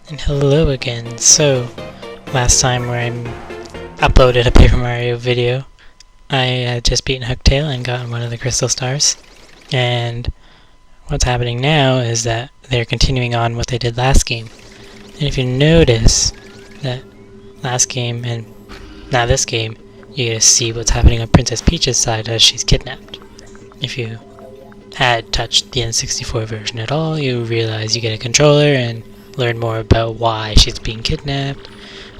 And hello again. So, last time where I uploaded a Paper Mario video, I had just beaten Hooktail and gotten one of the crystal stars. And what's happening now is that they're continuing on what they did last game. And if you notice that last game and now this game, you get to see what's happening on Princess Peach's side as she's kidnapped. If you had touched the N64 version at all, you realize you get a controller and learn more about why she's being kidnapped,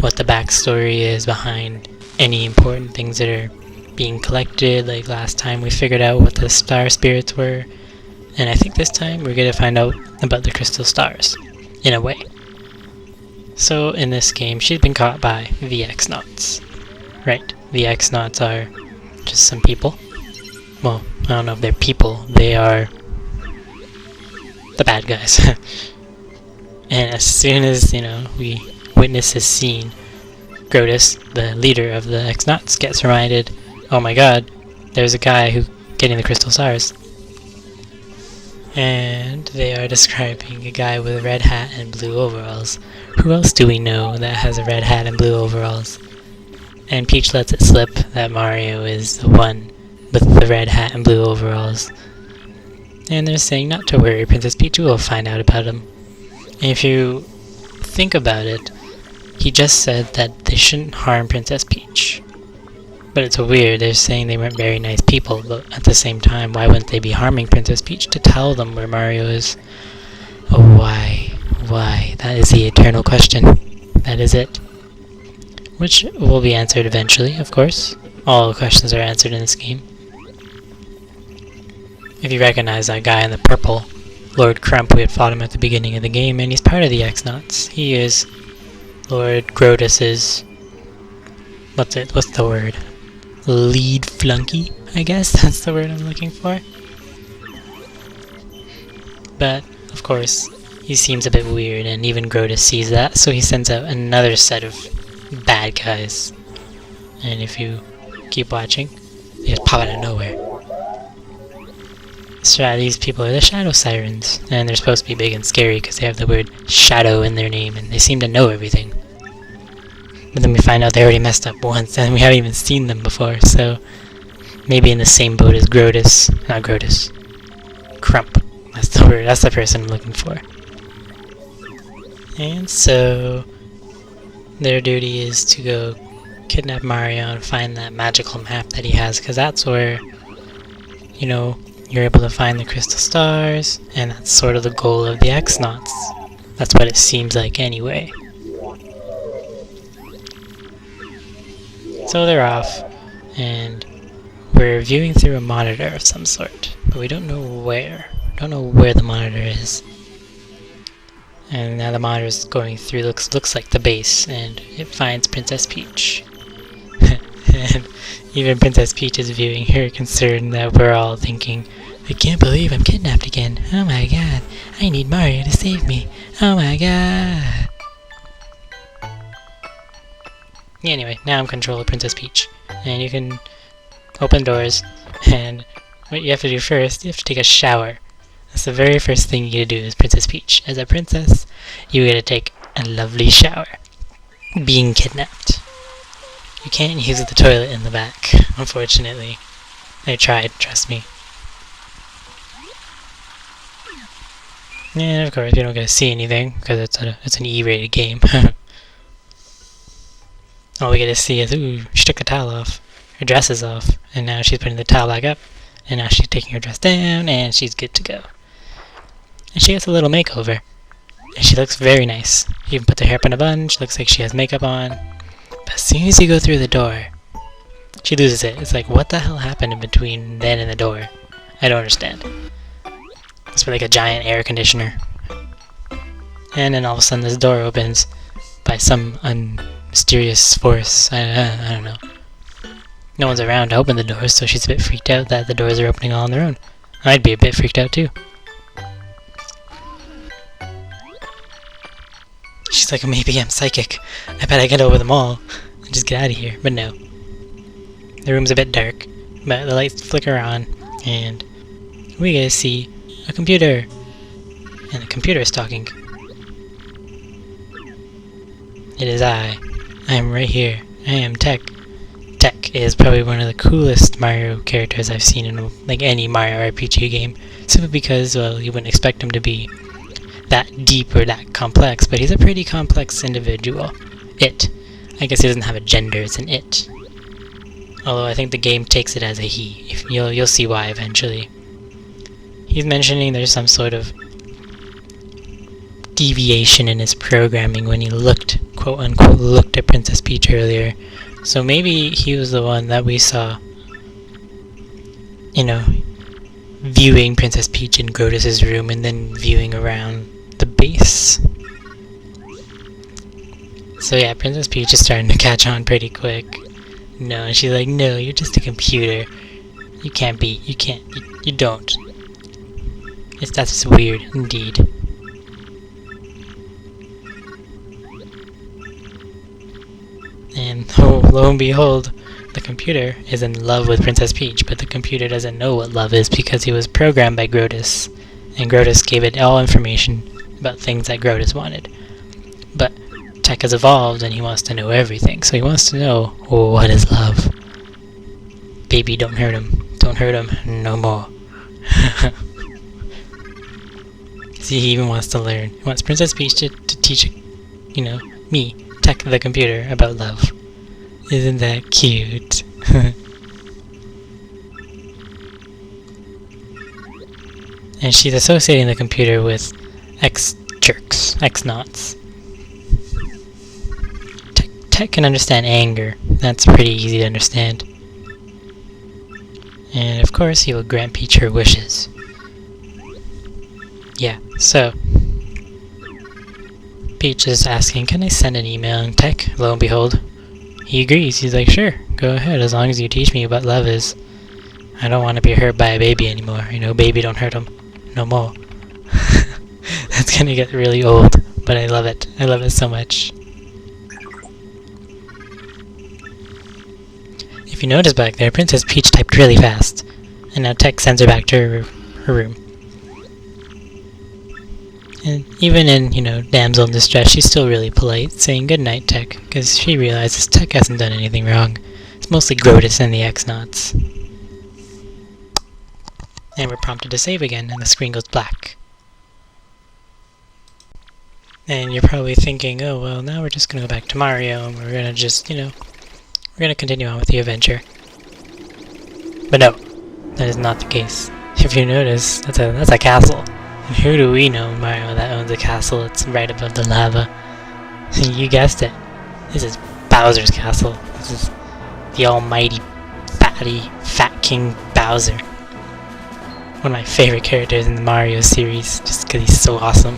what the backstory is behind any important things that are being collected. Like last time we figured out what the star spirits were, and I think this time we're going to find out about the crystal stars, in a way. So in this game, she's been caught by the X-Nauts. Right, the X-Nauts are just some people. Well, I don't know if they're people, they are the bad guys. And as soon as, we witness this scene, Grotus, the leader of the X-Nauts, gets reminded, oh my god, there's a guy who's getting the crystal stars. And they are describing a guy with a red hat and blue overalls. Who else do we know that has a red hat and blue overalls? And Peach lets it slip that Mario is the one with the red hat and blue overalls. And they're saying not to worry, Princess Peach will find out about him. And if you think about it, he just said that they shouldn't harm Princess Peach. But it's weird, they're saying they weren't very nice people, but at the same time, why wouldn't they be harming Princess Peach to tell them where Mario is? Oh, why? Why? That is the eternal question. That is it. Which will be answered eventually, of course. All questions are answered in this game. If you recognize that guy in the purple, Lord Crump, we had fought him at the beginning of the game, and he's part of the X-Nauts. He is Lord Grotus's... What's the word? Lead flunky, I guess? That's the word I'm looking for. But, of course, he seems a bit weird, and even Grotus sees that, so he sends out another set of bad guys. And if you keep watching, they just pop out of nowhere. These people are the Shadow Sirens, and they're supposed to be big and scary because they have the word shadow in their name, and they seem to know everything. But then we find out they already messed up once, and we haven't even seen them before, so maybe in the same boat as Grotus. Not Grotus. Crump. That's the word. That's the person I'm looking for. And so their duty is to go kidnap Mario and find that magical map that he has, because that's where, you're able to find the crystal stars, and that's sort of the goal of the X-Nauts. That's what it seems like anyway. So they're off, and we're viewing through a monitor of some sort, but we don't know where. Don't know where the monitor is. And now the monitor is going through, looks like the base, and it finds Princess Peach. And even Princess Peach is viewing her concern that we're all thinking, I can't believe I'm kidnapped again. Oh my god, I need Mario to save me. Oh my god. Anyway, now I'm in control of Princess Peach. And you can open doors, and what you have to do first, you have to take a shower. That's the very first thing you get to do as Princess Peach. As a princess, you get to take a lovely shower. Being kidnapped. You can't use the toilet in the back, unfortunately. I tried, trust me. And of course, you don't get to see anything, because it's an E-rated game. All we get to see is, ooh, she took a towel off. Her dress is off, and now she's putting the towel back up, and now she's taking her dress down, and she's good to go. And she gets a little makeover, and she looks very nice. She even puts her hair up in a bun, she looks like she has makeup on. But as soon as you go through the door, she loses it. It's like, what the hell happened in between then and the door? I don't understand. It's like a giant air conditioner. And then all of a sudden this door opens by some mysterious force. I don't know. No one's around to open the doors, so she's a bit freaked out that the doors are opening all on their own. I'd be a bit freaked out too. She's like, maybe I'm psychic. I bet I get over them all and just get out of here. But no. The room's a bit dark, but the lights flicker on, and we get to see a computer. And the computer is talking. It is I. I am right here. I am Tech. Tech is probably one of the coolest Mario characters I've seen in like any Mario RPG game. Simply because, well, you wouldn't expect him to be that deep or that complex, but he's a pretty complex individual. It. I guess he doesn't have a gender, it's an it. Although I think the game takes it as a he. If you'll see why eventually. He's mentioning there's some sort of deviation in his programming when he looked, quote unquote, looked at Princess Peach earlier. So maybe he was the one that we saw, viewing Princess Peach in Grotus's room and then viewing around the base. So yeah, Princess Peach is starting to catch on pretty quick. No, and she's like, no, you're just a computer. You don't. That's just weird, indeed. And lo and behold, the computer is in love with Princess Peach, but the computer doesn't know what love is because he was programmed by Grotus, and Grotus gave it all information about things that Grotus wanted. But Tech has evolved and he wants to know everything, so he wants to know, what is love? Baby, don't hurt him. Don't hurt him no more. See, he even wants to learn. He wants Princess Peach to teach, me, Tech the computer, about love. Isn't that cute? And she's associating the computer with ex-jerks, ex-knots. Tech can understand anger. That's pretty easy to understand. And of course, he will grant Peach her wishes. Yeah, so Peach is asking, can I send an email? And Tech, lo and behold, he agrees. He's like, sure, go ahead, as long as you teach me what love is. I don't want to be hurt by a baby anymore. Baby, don't hurt him no more. That's gonna get really old, but I love it. I love it so much. If you notice back there, Princess Peach typed really fast, and now Tech sends her back to her room. And even in, damsel in distress, she's still really polite, saying good night, Tech, because she realizes Tech hasn't done anything wrong. It's mostly Grotus and the X-Knots. And we're prompted to save again, and the screen goes black. And you're probably thinking, oh, well, now we're just going to go back to Mario, and we're going to just, we're going to continue on with the adventure. But no, that is not the case. If you notice, that's a castle. And who do we know, Mario, that owns a castle that's right above the lava? You guessed it. This is Bowser's castle. This is the almighty, fat King Bowser. One of my favorite characters in the Mario series, just because he's so awesome.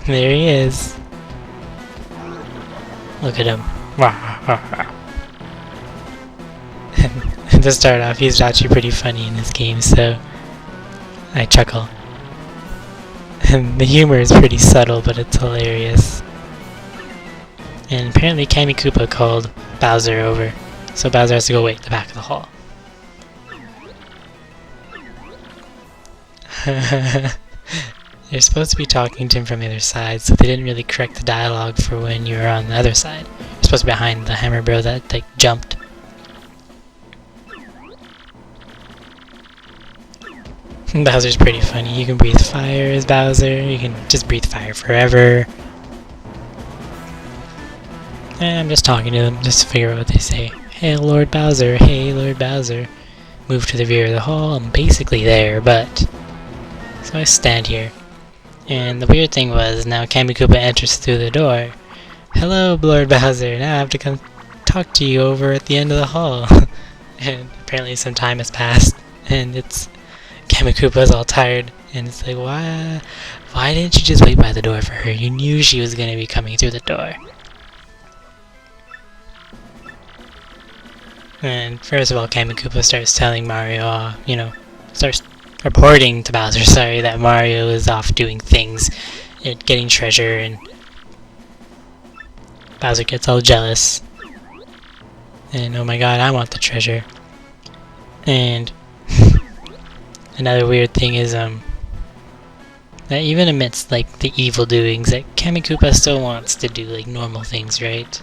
There he is. Look at him. And to start off, he's actually pretty funny in this game, so I chuckle. And the humor is pretty subtle, but it's hilarious. And apparently Kammy Koopa called Bowser over, so Bowser has to go wait at the back of the hall. You're supposed to be talking to him from the other side, so they didn't really correct the dialogue for when you were on the other side. You're supposed to be behind the hammer bro that jumped. Bowser's pretty funny. You can breathe fire as Bowser. You can just breathe fire forever. And I'm just talking to them just to figure out what they say. Hey, Lord Bowser. Hey, Lord Bowser. Move to the rear of the hall. I'm basically there, but so I stand here. And the weird thing was, now Kammy Koopa enters through the door. Hello, Lord Bowser. Now I have to come talk to you over at the end of the hall. And apparently some time has passed, and it's Kammy Koopa's all tired, and it's like, why didn't you just wait by the door for her? You knew she was going to be coming through the door. And first of all, Kammy Koopa starts telling Mario, starts reporting to Bowser, that Mario is off doing things, and getting treasure, and Bowser gets all jealous. And oh my god, I want the treasure. And another weird thing is, that that even amidst like the evil doings, that Kamikoopa still wants to do like normal things, right?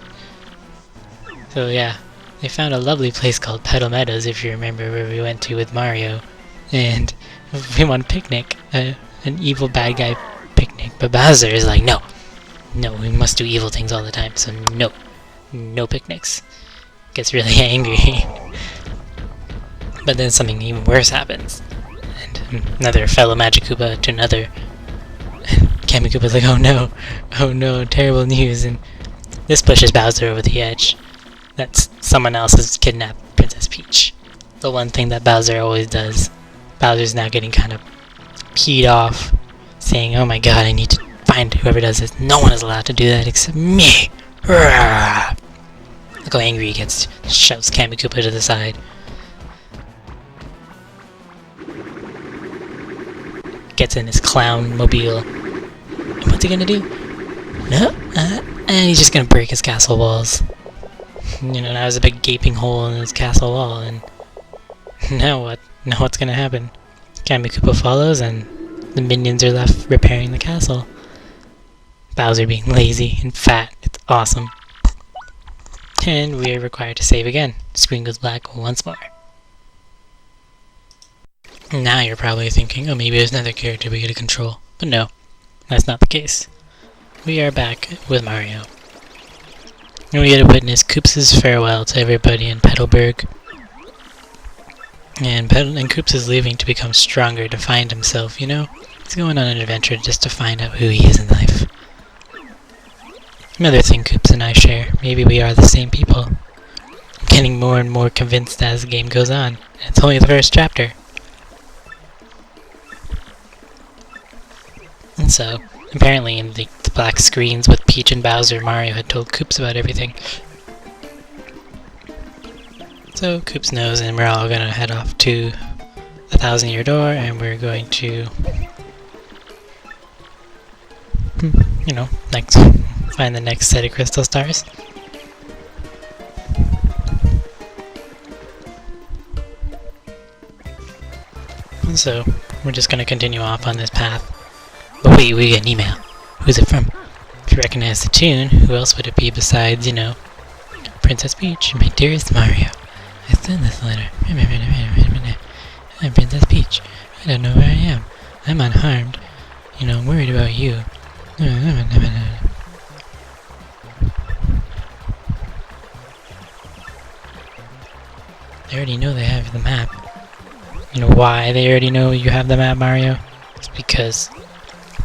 So yeah, they found a lovely place called Petal Meadows, if you remember, where we went to with Mario, and we want a picnic, an evil bad guy picnic. But Bowser is like, no, we must do evil things all the time, so no picnics. Gets really angry. But then something even worse happens, and another fellow Magikoopa to another. Kamikoopa's like, oh no, terrible news, and this pushes Bowser over the edge. That someone else has kidnapped Princess Peach. The one thing that Bowser always does. Bowser's now getting kind of peed off, saying, oh my god, I need to find whoever does this. No one is allowed to do that except me. Rawr. Look how angry he gets. Shoves Kamikoopa to the side. Gets in his clown mobile. And what's he gonna do? No, and he's just gonna break his castle walls. You know, now there's a big gaping hole in his castle wall, and now what? Now what's gonna happen? Kamikoopa follows, and the minions are left repairing the castle. Bowser being lazy and fat. It's awesome. And we are required to save again. The screen goes black once more. Now you're probably thinking, oh, maybe there's another character we get to control. But no, that's not the case. We are back with Mario. And we get to witness Koops' farewell to everybody in Petalburg. And Koops is leaving to become stronger, to find himself, you know? He's going on an adventure just to find out who he is in life. Another thing Koops and I share, maybe we are the same people. I'm getting more and more convinced as the game goes on. And it's only the first chapter. And so, apparently in the black screens with Peach and Bowser, Mario had told Koops about everything. So Koops knows, and we're all gonna head off to the 1,000-Year Door, and we're going to, you know, find the next set of crystal stars. And so, we're just gonna continue off on this path. But wait, we get an email. Who's it from? If you recognize the tune, who else would it be besides, you know, Princess Peach, my dearest Mario. I sent this letter. I'm Princess Peach. I don't know where I am. I'm unharmed. You know, I'm worried about you. They already know they have the map. You know why they already know you have the map, Mario? It's because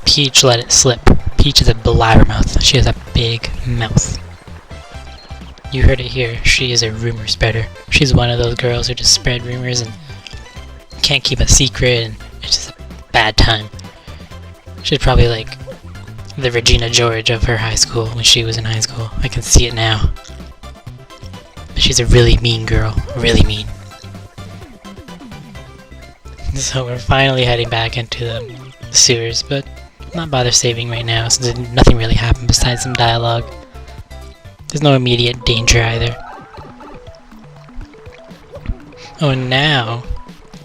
Peach let it slip. Peach is a blabbermouth. She has a big mouth. You heard it here. She is a rumor spreader. She's one of those girls who just spread rumors and can't keep a secret, and it's just a bad time. She's probably like the Regina George of her high school when she was in high school. I can see it now. But she's a really mean girl. Really mean. So we're finally heading back into the sewers, but not bother saving right now since nothing really happened besides some dialogue. There's no immediate danger either. Oh, and now,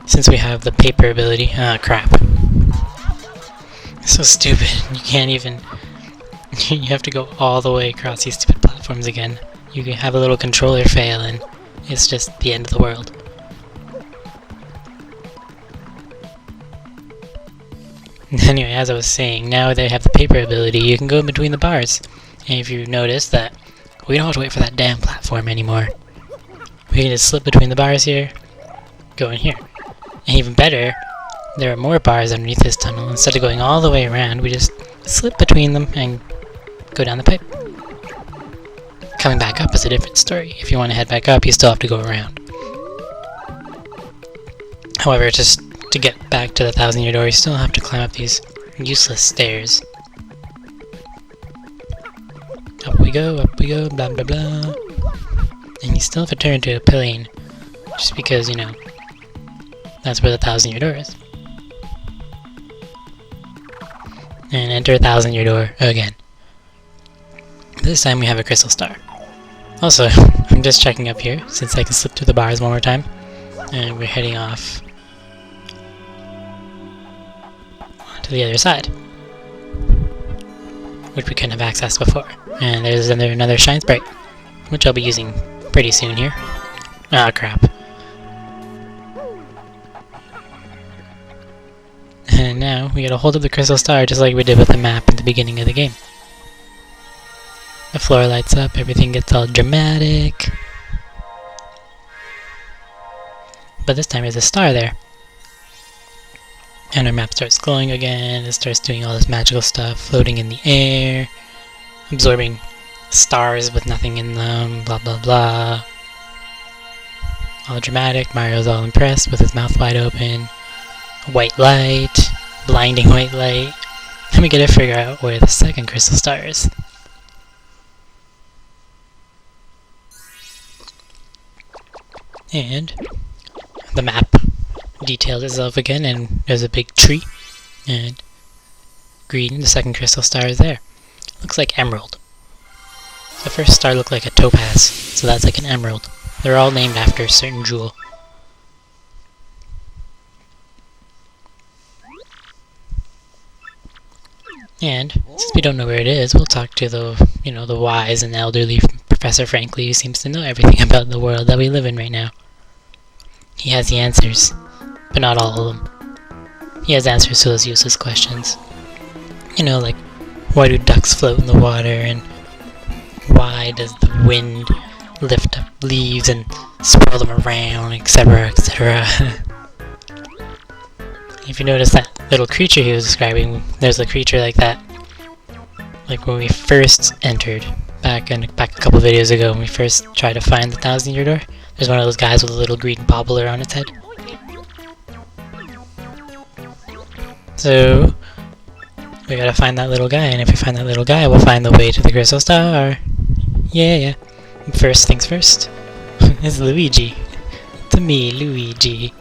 since we have the paper ability, crap. So stupid. You can't even, you have to go all the way across these stupid platforms again. You can have a little controller fail and it's just the end of the world. Anyway, as I was saying, now they have the paper ability, you can go in between the bars. And if you notice that we don't have to wait for that damn platform anymore. We can just slip between the bars here, go in here. And even better, there are more bars underneath this tunnel. Instead of going all the way around, we just slip between them and go down the pipe. Coming back up is a different story. If you want to head back up, you still have to go around. However, just to get back to the 1,000-Year Door, you still have to climb up these useless stairs. Up we go, blah blah blah. And you still have to turn to a plane, just because, you know, that's where the 1,000-Year Door is. And enter 1,000-Year Door again. This time we have a crystal star. Also, I'm just checking up here, since I can slip through the bars one more time. And we're heading off to the other side. which we couldn't have accessed before. And there's another Shine Sprite, which I'll be using pretty soon here. Ah, crap. And now we gotta hold up the crystal star just like we did with the map at the beginning of the game. The floor lights up, everything gets all dramatic. But this time there's a star there. And our map starts glowing again, it starts doing all this magical stuff, floating in the air, absorbing stars with nothing in them, blah blah blah. All dramatic, Mario's all impressed with his mouth wide open. White light, blinding white light. Then we gotta figure out where the second crystal star is. And the map details itself again, and there's a big tree, and green, the second crystal star is there. Looks like emerald. The first star looked like a topaz, so that's like an emerald. They're all named after a certain jewel. And since we don't know where it is, we'll talk to the wise and elderly Professor Franklin, who seems to know everything about the world that we live in right now. He has the answers, but not all of them. He has answers to those useless questions. You know, like, why do ducks float in the water, and why does the wind lift up leaves and swirl them around, etc., etc. If you notice that little creature he was describing, there's a creature like that. Like when we first entered, back a couple videos ago, when we first tried to find the 1,000-year door, there's one of those guys with a little green bobbler on its head. So, we gotta find that little guy, and if we find that little guy, we'll find the way to the crystal star. Yeah. First things first. It's Luigi. To me, Luigi.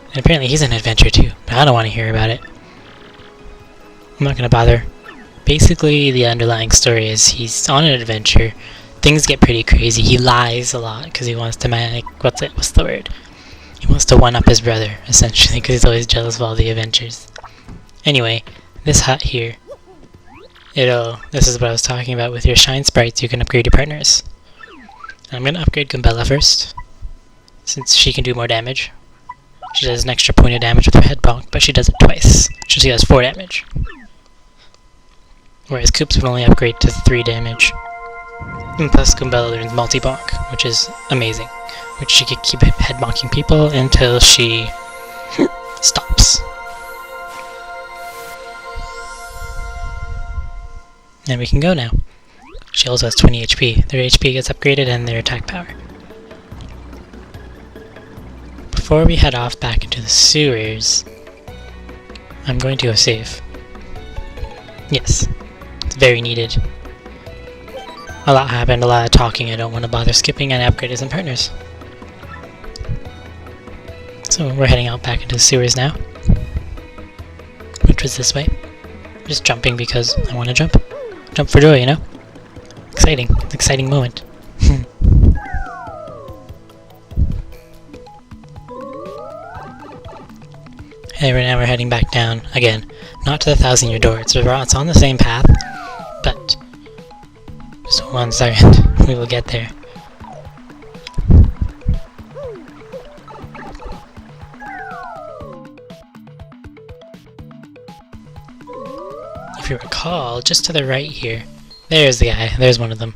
And apparently he's an adventure too, but I don't want to hear about it. I'm not gonna bother. Basically, the underlying story is he's on an adventure. Things get pretty crazy. He lies a lot because he wants to what's the word? He wants to one-up his brother, essentially, because he's always jealous of all the adventures. Anyway, this hut here, this is what I was talking about with your Shine Sprites, you can upgrade your partners. I'm gonna upgrade Gumbella first, since she can do more damage. She does an extra point of damage with her head bonk, but she does it twice, so she does 4 damage. Whereas Koops would only upgrade to 3 damage. And plus Gumbella learns multi-bonk, which is amazing. Which she could keep head bonking people until she stops. And we can go now. She also has 20 HP. Their HP gets upgraded and their attack power. Before we head off back into the sewers, I'm going to go save. Yes, it's very needed. A lot happened, a lot of talking, I don't want to bother skipping, and I upgraded some partners. So we're heading out back into the sewers now. Which was this way. I'm just jumping because I want to jump. Jump for joy, you know? Exciting. Exciting moment. Hey, right now we're heading back down, again, not to the 1,000-year door, it's on the same path, but just 1 second, we will get there. If you recall, just to the right here, there's the guy, there's one of them.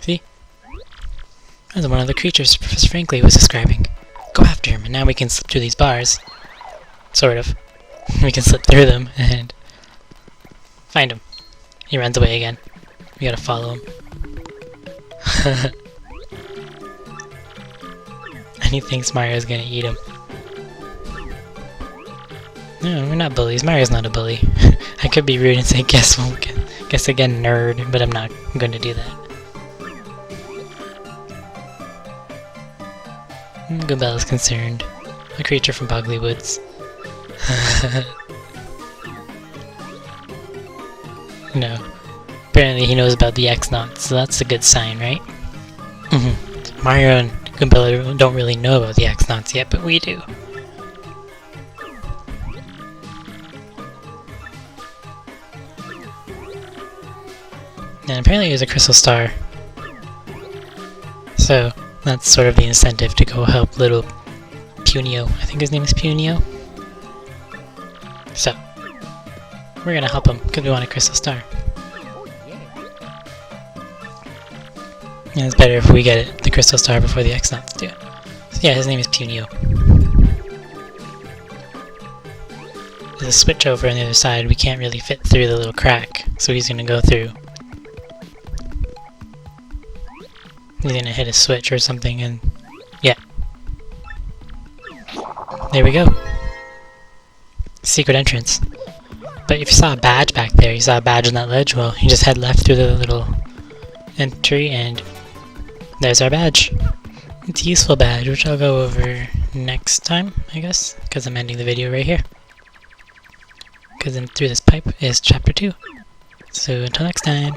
See? There's one of the creatures Professor Franklin was describing. Go after him, and now we can slip through these bars. Sort of. We can slip through them and find him. He runs away again. We gotta follow him. And he thinks Mario's gonna eat him. No, we're not bullies. Mario's not a bully. I could be rude and say, guess again, nerd, but I'm not gonna do that. Gumbella's concerned. A creature from Bogley Woods. No. Apparently he knows about the X-Nauts, so that's a good sign, right? Mario and Gumbella don't really know about the X-Nauts yet, but we do. And apparently it was a crystal star. So that's sort of the incentive to go help little Punio. I think his name is Punio. So we're gonna help him because we want a crystal star. And it's better if we get it, the crystal star, before the X-Nauts do. So yeah, his name is Punio. There's a switch over on the other side. We can't really fit through the little crack, so he's gonna go through. He's gonna hit a switch or something, and yeah. There we go. Secret entrance. But if you saw a badge back there, you saw a badge on that ledge, well, you just head left through the little entry, and there's our badge. It's a useful badge, which I'll go over next time, I guess, because I'm ending the video right here. Because then through this pipe is chapter 2. So until next time.